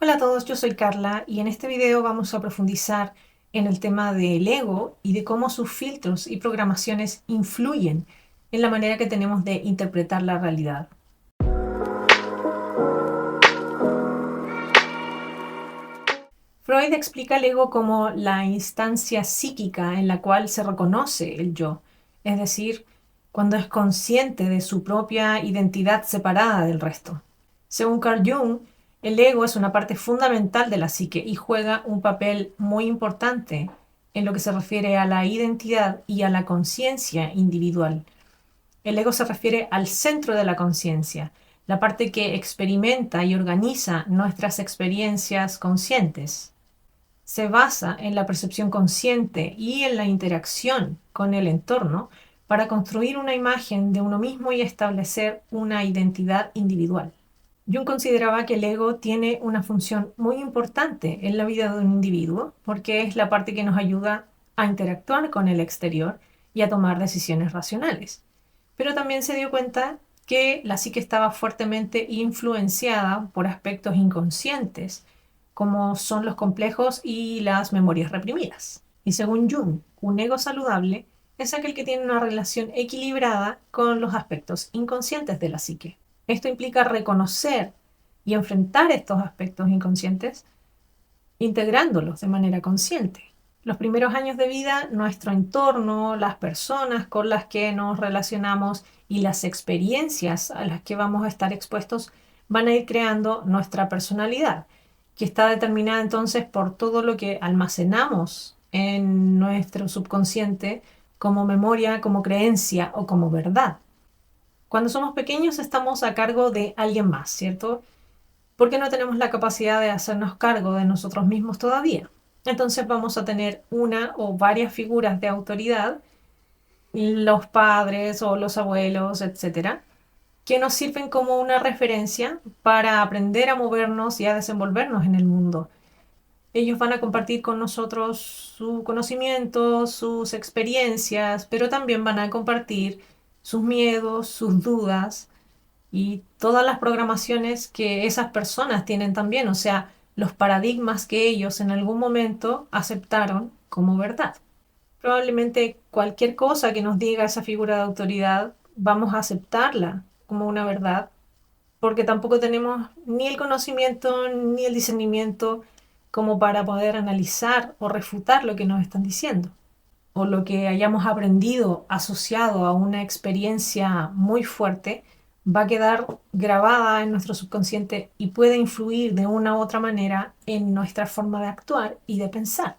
Hola a todos, yo soy Carla y en este video vamos a profundizar en el tema del ego y de cómo sus filtros y programaciones influyen en la manera que tenemos de interpretar la realidad. Freud explica el ego como la instancia psíquica en la cual se reconoce el yo, es decir, cuando es consciente de su propia identidad separada del resto. Según Carl Jung, el ego es una parte fundamental de la psique y juega un papel muy importante en lo que se refiere a la identidad y a la conciencia individual. El ego se refiere al centro de la conciencia, la parte que experimenta y organiza nuestras experiencias conscientes. Se basa en la percepción consciente y en la interacción con el entorno para construir una imagen de uno mismo y establecer una identidad individual. Jung consideraba que el ego tiene una función muy importante en la vida de un individuo porque es la parte que nos ayuda a interactuar con el exterior y a tomar decisiones racionales. Pero también se dio cuenta que la psique estaba fuertemente influenciada por aspectos inconscientes, como son los complejos y las memorias reprimidas. Y según Jung, un ego saludable es aquel que tiene una relación equilibrada con los aspectos inconscientes de la psique. Esto implica reconocer y enfrentar estos aspectos inconscientes, integrándolos de manera consciente. Los primeros años de vida, nuestro entorno, las personas con las que nos relacionamos y las experiencias a las que vamos a estar expuestos van a ir creando nuestra personalidad, que está determinada entonces por todo lo que almacenamos en nuestro subconsciente como memoria, como creencia o como verdad. Cuando somos pequeños estamos a cargo de alguien más, ¿cierto? Porque no tenemos la capacidad de hacernos cargo de nosotros mismos todavía. Entonces vamos a tener una o varias figuras de autoridad, los padres o los abuelos, etcétera, que nos sirven como una referencia para aprender a movernos y a desenvolvernos en el mundo. Ellos van a compartir con nosotros su conocimiento, sus experiencias, pero también van a compartir sus miedos, sus dudas y todas las programaciones que esas personas tienen también, o sea, los paradigmas que ellos en algún momento aceptaron como verdad. Probablemente cualquier cosa que nos diga esa figura de autoridad, vamos a aceptarla como una verdad, porque tampoco tenemos ni el conocimiento ni el discernimiento como para poder analizar o refutar lo que nos están diciendo o lo que hayamos aprendido asociado a una experiencia muy fuerte va a quedar grabada en nuestro subconsciente y puede influir de una u otra manera en nuestra forma de actuar y de pensar.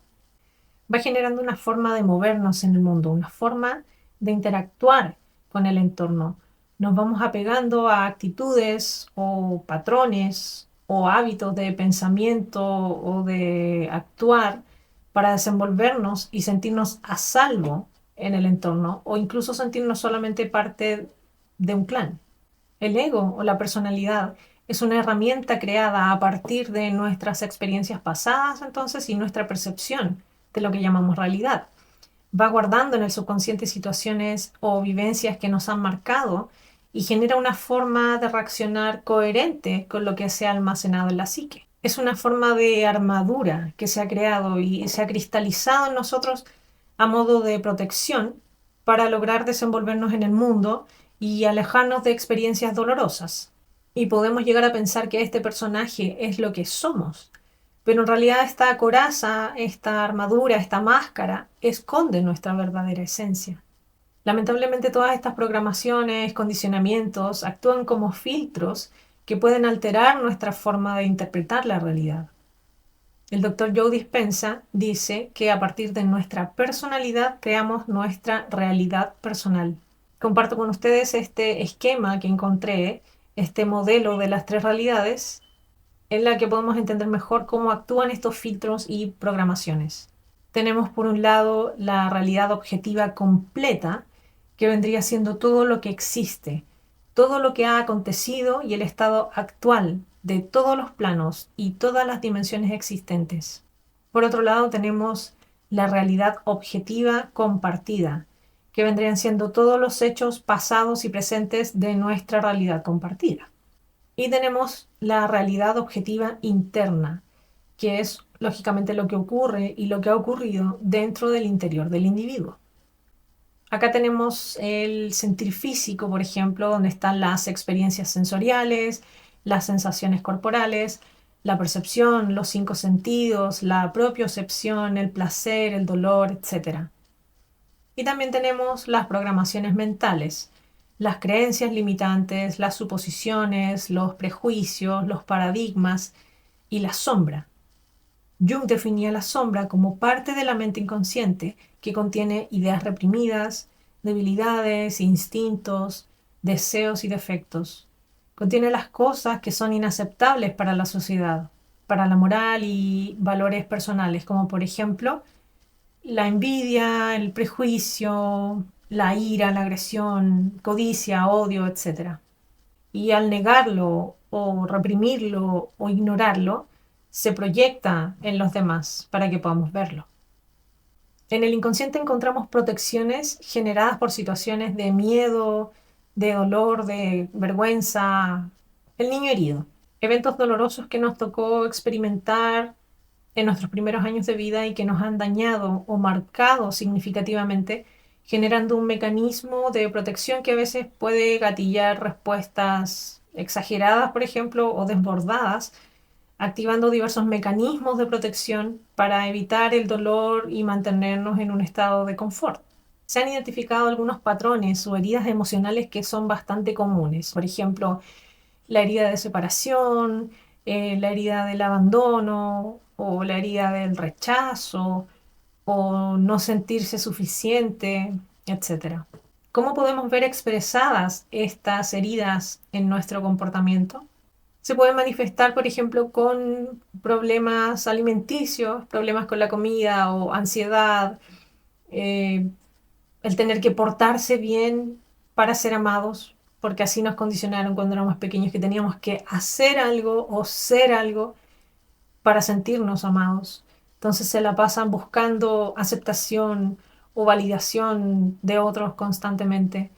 Va generando una forma de movernos en el mundo, una forma de interactuar con el entorno. Nos vamos apegando a actitudes o patrones o hábitos de pensamiento o de actuar para desenvolvernos y sentirnos a salvo en el entorno o incluso sentirnos solamente parte de un clan. El ego o la personalidad es una herramienta creada a partir de nuestras experiencias pasadas entonces y nuestra percepción de lo que llamamos realidad. Va guardando en el subconsciente situaciones o vivencias que nos han marcado y genera una forma de reaccionar coherente con lo que se ha almacenado en la psique. Es una forma de armadura que se ha creado y se ha cristalizado en nosotros a modo de protección para lograr desenvolvernos en el mundo y alejarnos de experiencias dolorosas. Y podemos llegar a pensar que este personaje es lo que somos, pero en realidad esta coraza, esta armadura, esta máscara esconde nuestra verdadera esencia. Lamentablemente todas estas programaciones, condicionamientos, actúan como filtros que pueden alterar nuestra forma de interpretar la realidad. El doctor Joe Dispenza dice que a partir de nuestra personalidad creamos nuestra realidad personal. Comparto con ustedes este esquema que encontré, este modelo de las tres realidades, en la que podemos entender mejor cómo actúan estos filtros y programaciones. Tenemos por un lado la realidad objetiva completa, que vendría siendo todo lo que existe, todo lo que ha acontecido y el estado actual de todos los planos y todas las dimensiones existentes. Por otro lado, tenemos la realidad objetiva compartida, que vendrían siendo todos los hechos pasados y presentes de nuestra realidad compartida. Y tenemos la realidad objetiva interna, que es lógicamente lo que ocurre y lo que ha ocurrido dentro del interior del individuo. Acá tenemos el sentir físico, por ejemplo, donde están las experiencias sensoriales, las sensaciones corporales, la percepción, los cinco sentidos, la propiocepción, el placer, el dolor, etc. Y también tenemos las programaciones mentales, las creencias limitantes, las suposiciones, los prejuicios, los paradigmas y la sombra. Jung definía la sombra como parte de la mente inconsciente que contiene ideas reprimidas, debilidades, instintos, deseos y defectos. Contiene las cosas que son inaceptables para la sociedad, para la moral y valores personales, como por ejemplo la envidia, el prejuicio, la ira, la agresión, codicia, odio, etc. Y al negarlo o reprimirlo o ignorarlo, se proyecta en los demás para que podamos verlo. En el inconsciente encontramos protecciones generadas por situaciones de miedo, de dolor, de vergüenza, el niño herido, eventos dolorosos que nos tocó experimentar en nuestros primeros años de vida y que nos han dañado o marcado significativamente, generando un mecanismo de protección que a veces puede gatillar respuestas exageradas, por ejemplo, o desbordadas, activando diversos mecanismos de protección para evitar el dolor y mantenernos en un estado de confort. Se han identificado algunos patrones o heridas emocionales que son bastante comunes. Por ejemplo, la herida de separación, la herida del abandono o la herida del rechazo o no sentirse suficiente, etc. ¿Cómo podemos ver expresadas estas heridas en nuestro comportamiento? Se pueden manifestar, por ejemplo, con problemas alimenticios, problemas con la comida o ansiedad, eh, el tener que portarse bien para ser amados, porque así nos condicionaron cuando éramos pequeños, que teníamos que hacer algo o ser algo para sentirnos amados. Entonces se la pasan buscando aceptación o validación de otros constantemente,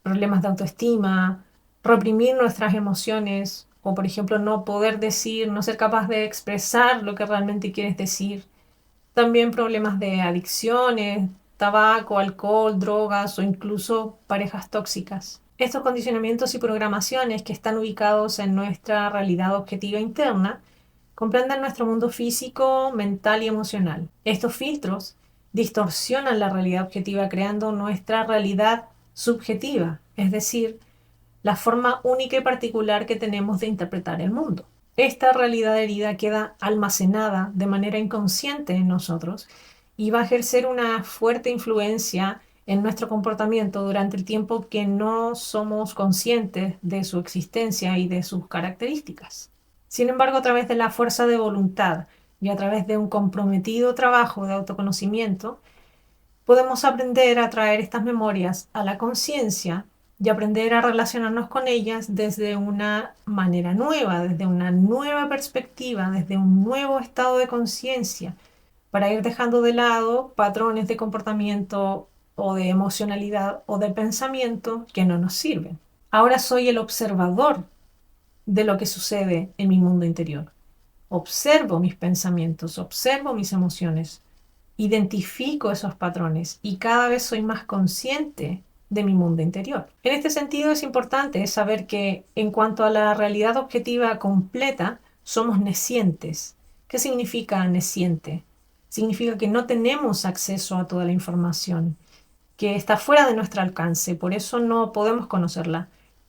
problemas de autoestima, reprimir nuestras emociones o, por ejemplo, no poder decir, no ser capaz de expresar lo que realmente quieres decir. También problemas de adicciones, tabaco, alcohol, drogas o incluso parejas tóxicas. Estos condicionamientos y programaciones que están ubicados en nuestra realidad objetiva interna comprenden nuestro mundo físico, mental y emocional. Estos filtros distorsionan la realidad objetiva creando nuestra realidad subjetiva, es decir, la forma única y particular que tenemos de interpretar el mundo. Esta realidad herida queda almacenada de manera inconsciente en nosotros y va a ejercer una fuerte influencia en nuestro comportamiento durante el tiempo que no somos conscientes de su existencia y de sus características. Sin embargo, a través de la fuerza de voluntad y a través de un comprometido trabajo de autoconocimiento, podemos aprender a traer estas memorias a la conciencia y aprender a relacionarnos con ellas desde una manera nueva, desde una nueva perspectiva, desde un nuevo estado de conciencia, para ir dejando de lado patrones de comportamiento o de emocionalidad o de pensamiento que no nos sirven. Ahora soy el observador de lo que sucede en mi mundo interior. Observo mis pensamientos, observo mis emociones, identifico esos patrones y cada vez soy más consciente de mi mundo interior. En este sentido es importante saber que en cuanto a la realidad objetiva completa, somos nescientes. ¿Qué significa nesciente? Significa que no tenemos acceso a toda la información, que está fuera de nuestro alcance, por eso no podemos conocerla.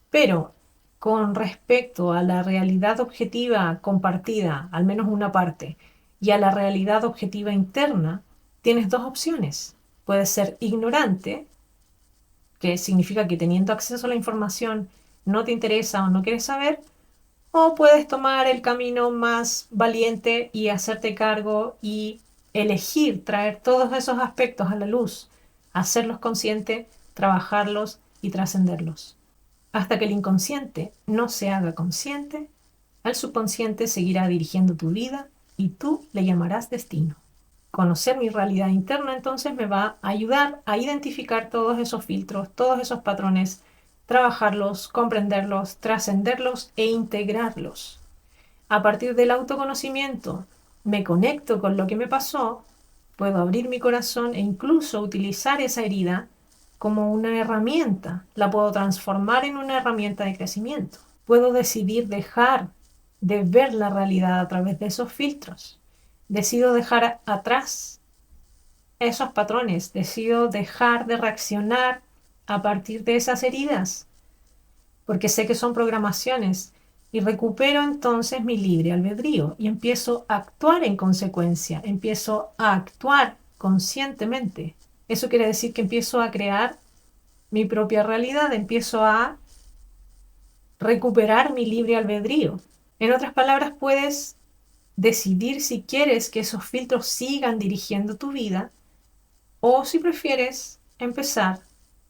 Pero con respecto a la realidad objetiva compartida, al menos una parte, y a la realidad objetiva interna, tienes dos opciones. Puedes ser ignorante, que significa que teniendo acceso a la información no te interesa o no quieres saber, o puedes tomar el camino más valiente y hacerte cargo y elegir traer todos esos aspectos a la luz, hacerlos conscientes, trabajarlos y trascenderlos. Hasta que el inconsciente no se haga consciente, al subconsciente seguirá dirigiendo tu vida y tú le llamarás destino. Conocer mi realidad interna entonces me va a ayudar a identificar todos esos filtros, todos esos patrones trabajarlos, comprenderlos, trascenderlos e integrarlos. A partir del autoconocimiento, me conecto con lo que me pasó, puedo abrir mi corazón e incluso utilizar esa herida como una herramienta. La puedo transformar en una herramienta de crecimiento. Puedo decidir dejar de ver la realidad a través de esos filtros. Decido dejar atrás esos patrones. Decido dejar de reaccionar a partir de esas heridas, porque sé que son programaciones, y recupero entonces mi libre albedrío y empiezo a actuar en consecuencia, empiezo a actuar conscientemente. Eso quiere decir que empiezo a crear mi propia realidad, empiezo a recuperar mi libre albedrío. En otras palabras, puedes decidir si quieres que esos filtros sigan dirigiendo tu vida o si prefieres empezar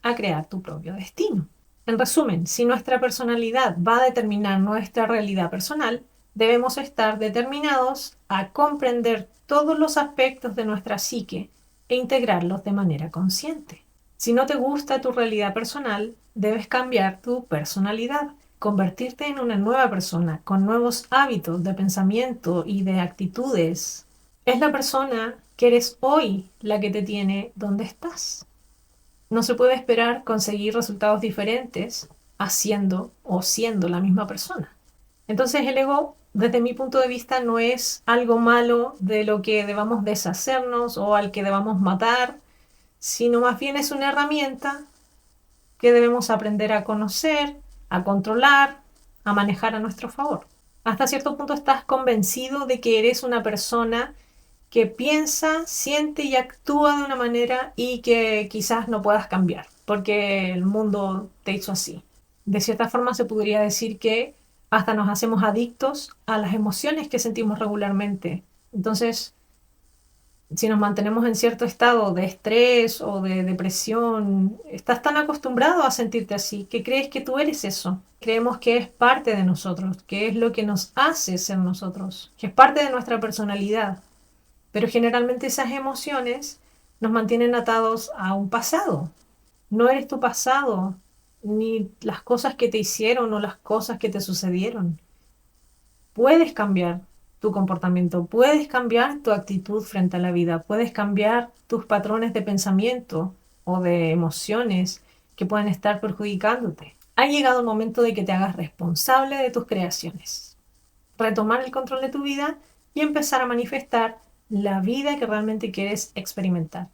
a crear tu propio destino. En resumen, si nuestra personalidad va a determinar nuestra realidad personal, debemos estar determinados a comprender todos los aspectos de nuestra psique e integrarlos de manera consciente. Si no te gusta tu realidad personal, debes cambiar tu personalidad, convertirte en una nueva persona con nuevos hábitos de pensamiento y de actitudes. Es la persona que eres hoy la que te tiene donde estás. No se puede esperar conseguir resultados diferentes haciendo o siendo la misma persona. Entonces el ego, desde mi punto de vista, no es algo malo de lo que debamos deshacernos o al que debamos matar, sino más bien es una herramienta que debemos aprender a conocer, a controlar, a manejar a nuestro favor. Hasta cierto punto estás convencido de que eres una persona que piensa, siente y actúa de una manera y que quizás no puedas cambiar, porque el mundo te hizo así. De cierta forma se podría decir que hasta nos hacemos adictos a las emociones que sentimos regularmente. Entonces, si nos mantenemos en cierto estado de estrés o de depresión, estás tan acostumbrado a sentirte así que crees que tú eres eso. Creemos que es parte de nosotros, que es lo que nos hace ser nosotros, que es parte de nuestra personalidad. Pero generalmente esas emociones nos mantienen atados a un pasado. No eres tu pasado, ni las cosas que te hicieron o las cosas que te sucedieron. Puedes cambiar tu comportamiento, puedes cambiar tu actitud frente a la vida, puedes cambiar tus patrones de pensamiento o de emociones que pueden estar perjudicándote. Ha llegado el momento de que te hagas responsable de tus creaciones, retomar el control de tu vida y empezar a manifestar la vida que realmente quieres experimentar.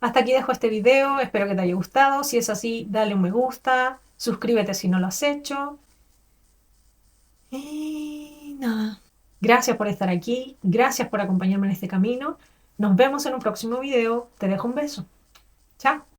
Hasta aquí dejo este video, espero que te haya gustado. Si es así, dale un me gusta, suscríbete si no lo has hecho. Y nada. Gracias por estar aquí, gracias por acompañarme en este camino. Nos vemos en un próximo video. Te dejo un beso. Chao.